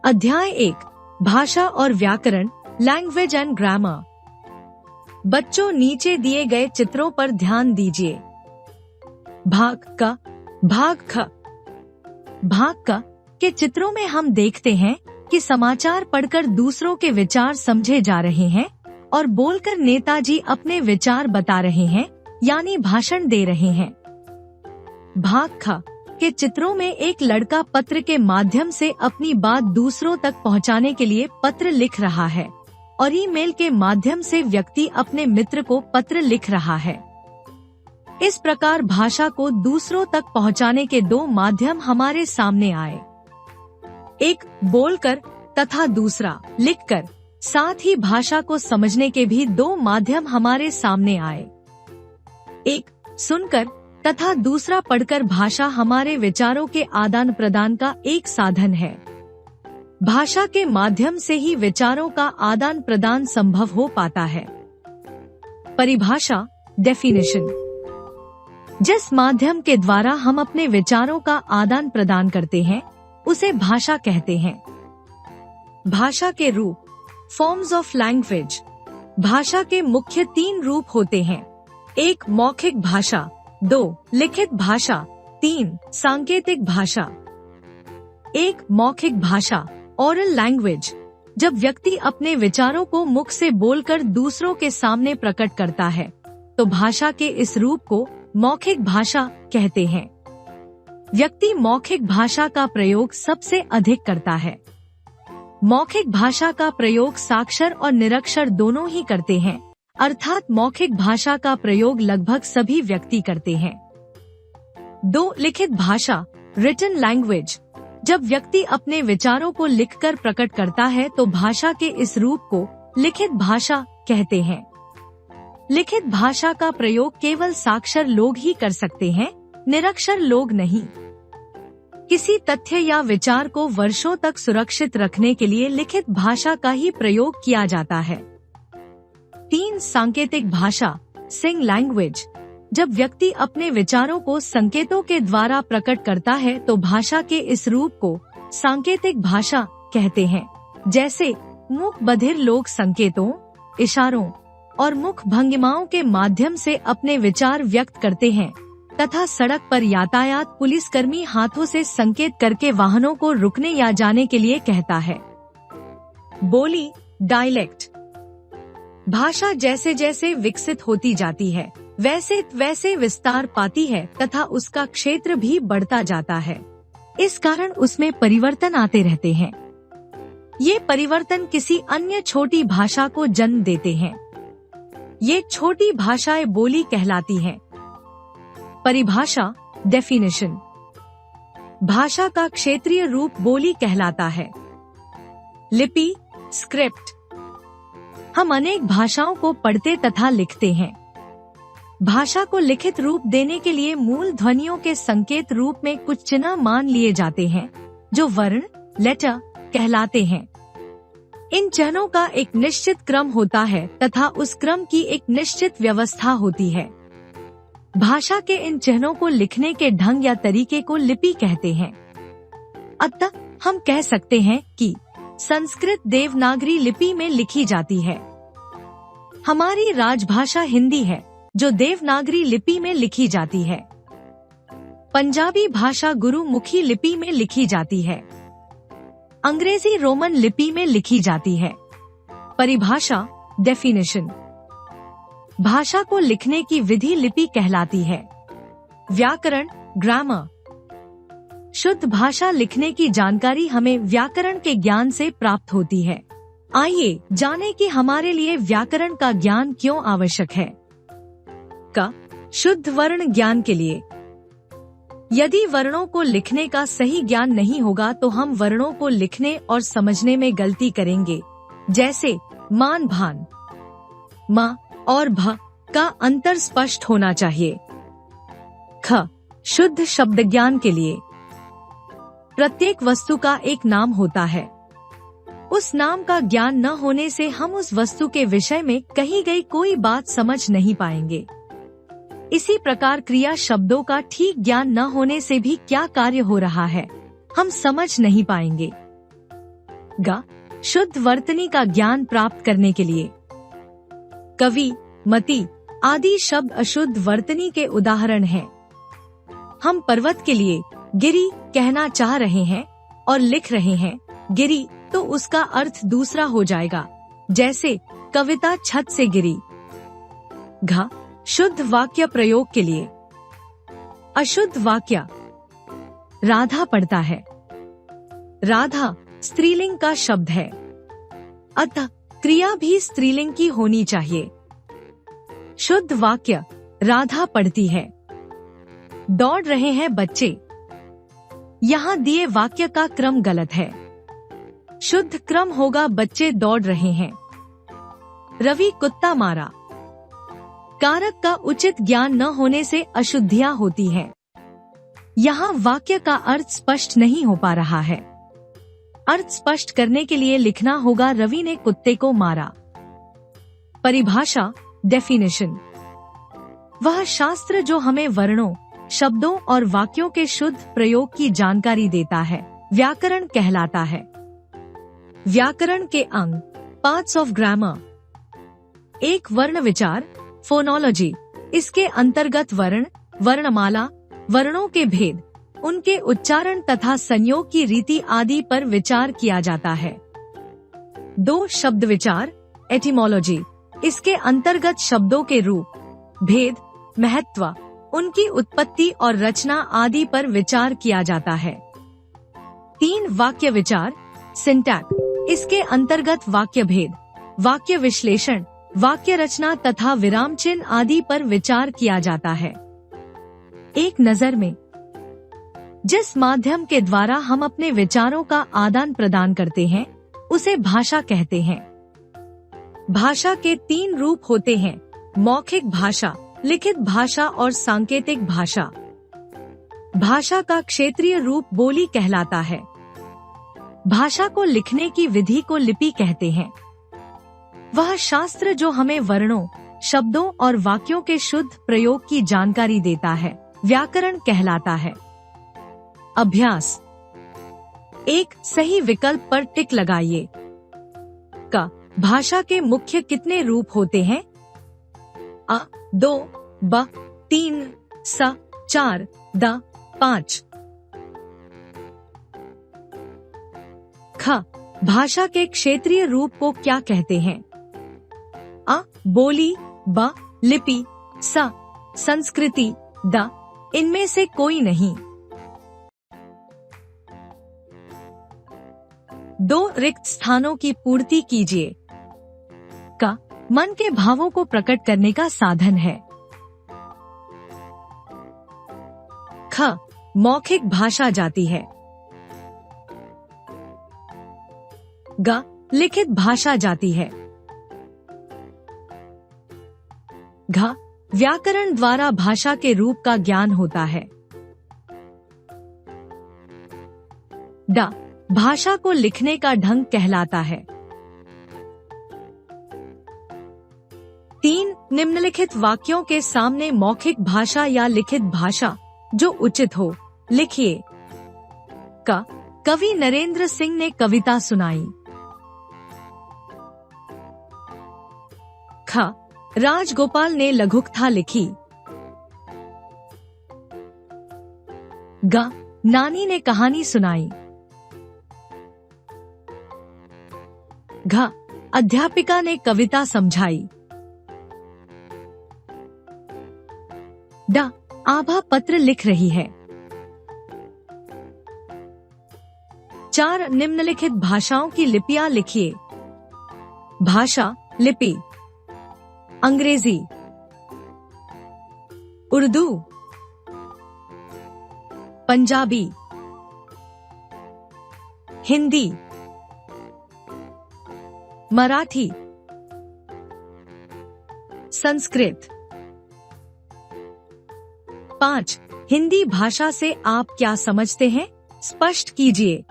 अध्याय 1 भाषा और व्याकरण, लैंग्वेज एंड ग्रामर। बच्चों, नीचे दिए गए चित्रों पर ध्यान दीजिए। भाग क, भाग ख। भाग क के चित्रों में हम देखते हैं कि समाचार पढ़कर दूसरों के विचार समझे जा रहे हैं और बोलकर नेताजी अपने विचार बता रहे हैं, यानी भाषण दे रहे हैं। भाग ख के चित्रों में एक लड़का पत्र के माध्यम से अपनी बात दूसरों तक पहुंचाने के लिए पत्र लिख रहा है और ईमेल के माध्यम से व्यक्ति अपने मित्र को पत्र लिख रहा है। इस प्रकार भाषा को दूसरों तक पहुंचाने के दो माध्यम हमारे सामने आए, एक बोलकर तथा दूसरा लिखकर। साथ ही भाषा को समझने के भी दो माध्यम हमारे सामने आए, एक सुनकर तथा दूसरा पढ़कर। भाषा हमारे विचारों के आदान प्रदान का एक साधन है। भाषा के माध्यम से ही विचारों का आदान प्रदान संभव हो पाता है। परिभाषा, डेफिनेशन। जिस माध्यम के द्वारा हम अपने विचारों का आदान प्रदान करते हैं उसे भाषा कहते हैं। भाषा के रूप, फॉर्म्स ऑफ लैंग्वेज। भाषा के मुख्य 3 रूप होते हैं, 1 मौखिक भाषा, 2 लिखित भाषा, 3 सांकेतिक भाषा। 1 मौखिक भाषा, ओरल लैंग्वेज। जब व्यक्ति अपने विचारों को मुख से बोलकर दूसरों के सामने प्रकट करता है तो भाषा के इस रूप को मौखिक भाषा कहते हैं। व्यक्ति मौखिक भाषा का प्रयोग सबसे अधिक करता है। मौखिक भाषा का प्रयोग साक्षर और निरक्षर दोनों ही करते हैं, अर्थात मौखिक भाषा का प्रयोग लगभग सभी व्यक्ति करते हैं। 2 लिखित भाषा, रिटन लैंग्वेज। जब व्यक्ति अपने विचारों को लिखकर प्रकट करता है तो भाषा के इस रूप को लिखित भाषा कहते हैं। लिखित भाषा का प्रयोग केवल साक्षर लोग ही कर सकते हैं, निरक्षर लोग नहीं। किसी तथ्य या विचार को वर्षों तक सुरक्षित रखने के लिए लिखित भाषा का ही प्रयोग किया जाता है। 3 सांकेतिक भाषा, सिंग लैंग्वेज। जब व्यक्ति अपने विचारों को संकेतों के द्वारा प्रकट करता है तो भाषा के इस रूप को सांकेतिक भाषा कहते हैं। जैसे मुख बधिर लोग संकेतों, इशारों और मुख भंगिमाओं के माध्यम से अपने विचार व्यक्त करते हैं तथा सड़क पर यातायात पुलिसकर्मी हाथों से संकेत करके वाहनों को रुकने या जाने के लिए कहता है। बोली, डायलेक्ट। भाषा जैसे जैसे विकसित होती जाती है वैसे वैसे विस्तार पाती है तथा उसका क्षेत्र भी बढ़ता जाता है। इस कारण उसमें परिवर्तन आते रहते हैं। ये परिवर्तन किसी अन्य छोटी भाषा को जन्म देते हैं। ये छोटी भाषाएं बोली कहलाती हैं। परिभाषा, डेफिनेशन। भाषा का क्षेत्रीय रूप बोली कहलाता है। लिपि, स्क्रिप्ट। हम अनेक भाषाओं को पढ़ते तथा लिखते हैं। भाषा को लिखित रूप देने के लिए मूल ध्वनियों के संकेत रूप में कुछ चिन्ह मान लिए जाते हैं जो वर्ण, लेटर कहलाते हैं। इन चिन्हों का एक निश्चित क्रम होता है तथा उस क्रम की एक निश्चित व्यवस्था होती है। भाषा के इन चिन्हों को लिखने के ढंग या तरीके को लिपि कहते हैं। अतः हम कह सकते हैं कि संस्कृत देवनागरी लिपि में लिखी जाती है। हमारी राजभाषा हिंदी है जो देवनागरी लिपि में लिखी जाती है। पंजाबी भाषा गुरुमुखी लिपि में लिखी जाती है। अंग्रेजी रोमन लिपि में लिखी जाती है। परिभाषा, डेफिनेशन। भाषा को लिखने की विधि लिपि कहलाती है। व्याकरण, ग्रामर। शुद्ध भाषा लिखने की जानकारी हमें व्याकरण के ज्ञान से प्राप्त होती है। आइए जानें कि हमारे लिए व्याकरण का ज्ञान क्यों आवश्यक है। का शुद्ध वर्ण ज्ञान के लिए। यदि वर्णों को लिखने का सही ज्ञान नहीं होगा तो हम वर्णों को लिखने और समझने में गलती करेंगे। जैसे मान, भान। मा और भ का अंतर स्पष्ट होना चाहिए। ख शुद्ध शब्द ज्ञान के लिए। प्रत्येक वस्तु का एक नाम होता है। उस नाम का ज्ञान न होने से हम उस वस्तु के विषय में कही गई कोई बात समझ नहीं पाएंगे। इसी प्रकार क्रिया शब्दों का ठीक ज्ञान न होने से भी क्या कार्य हो रहा है हम समझ नहीं पाएंगे। ग शुद्ध वर्तनी का ज्ञान प्राप्त करने के लिए। कवि, मति आदि शब्द अशुद्ध वर्तनी के उदाहरण हैं। हम पर्वत के लिए गिरी कहना चाह रहे हैं और लिख रहे हैं गिरी, तो उसका अर्थ दूसरा हो जाएगा, जैसे कविता छत से गिरी। घ शुद्ध वाक्य प्रयोग के लिए। अशुद्ध वाक्य। राधा पढ़ता है। राधा स्त्रीलिंग का शब्द है, अतः क्रिया भी स्त्रीलिंग की होनी चाहिए। शुद्ध वाक्य, राधा पढ़ती है। दौड़ रहे हैं बच्चे। यहाँ दिए वाक्य का क्रम गलत है। शुद्ध क्रम होगा बच्चे दौड़ रहे हैं। रवि कुत्ता मारा। कारक का उचित ज्ञान न होने से अशुद्धियां होती हैं। यहाँ वाक्य का अर्थ स्पष्ट नहीं हो पा रहा है। अर्थ स्पष्ट करने के लिए लिखना होगा रवि ने कुत्ते को मारा। परिभाषा, डेफिनेशन। वह शास्त्र जो हमें वर्णों, शब्दों और वाक्यों के शुद्ध प्रयोग की जानकारी देता है, व्याकरण कहलाता है। व्याकरण के अंग, पार्ट्स ऑफ ग्रामर। एक वर्ण विचार, फोनोलॉजी। इसके अंतर्गत वर्ण, वर्णमाला, वर्णों के भेद, उनके उच्चारण तथा संयोग की रीति आदि पर विचार किया जाता है। दो शब्द विचार, एटिमोलॉजी। इसके अंतर्गत शब्दों के रूप, भेद, महत्व, उनकी उत्पत्ति और रचना आदि पर विचार किया जाता है। तीन वाक्य विचार, सिंटैक्स। इसके अंतर्गत वाक्य भेद, वाक्य विश्लेषण, वाक्य रचना तथा विराम चिन्ह आदि पर विचार किया जाता है। एक नजर में। जिस माध्यम के द्वारा हम अपने विचारों का आदान प्रदान करते हैं, उसे भाषा कहते हैं। भाषा के तीन रूप होते हैं, मौखिक भाषा, लिखित भाषा और सांकेतिक भाषा। भाषा का क्षेत्रीय रूप बोली कहलाता है। भाषा को लिखने की विधि को लिपि कहते हैं। वह शास्त्र जो हमें वर्णों, शब्दों और वाक्यों के शुद्ध प्रयोग की जानकारी देता है, व्याकरण कहलाता है। अभ्यास। एक सही विकल्प पर टिक लगाइए। क भाषा के मुख्य कितने रूप होते हैं? अ 2, ब 3, स 4, द 5। ख भाषा के क्षेत्रीय रूप को क्या कहते हैं? अ बोली, ब लिपि, स संस्कृति, द इनमें से कोई नहीं। दो रिक्त स्थानों की पूर्ति कीजिए। क मन के भावों को प्रकट करने का साधन है। ख मौखिक भाषा जाती है। ग लिखित भाषा जाती है। घ व्याकरण द्वारा भाषा के रूप का ज्ञान होता है। ड भाषा को लिखने का ढंग कहलाता है। 3 निम्नलिखित वाक्यों के सामने मौखिक भाषा या लिखित भाषा जो उचित हो लिखिए। क कवि नरेंद्र सिंह ने कविता सुनाई। ख राजगोपाल ने लघुकथा लिखी। ग नानी ने कहानी सुनाई। घ अध्यापिका ने कविता समझाई। ड आभा पत्र लिख रही है। 4 निम्नलिखित भाषाओं की लिपियां लिखिए। भाषा, लिपि। अंग्रेजी, उर्दू, पंजाबी, हिंदी, मराठी, संस्कृत। 5 हिंदी भाषा से आप क्या समझते हैं? स्पष्ट कीजिए।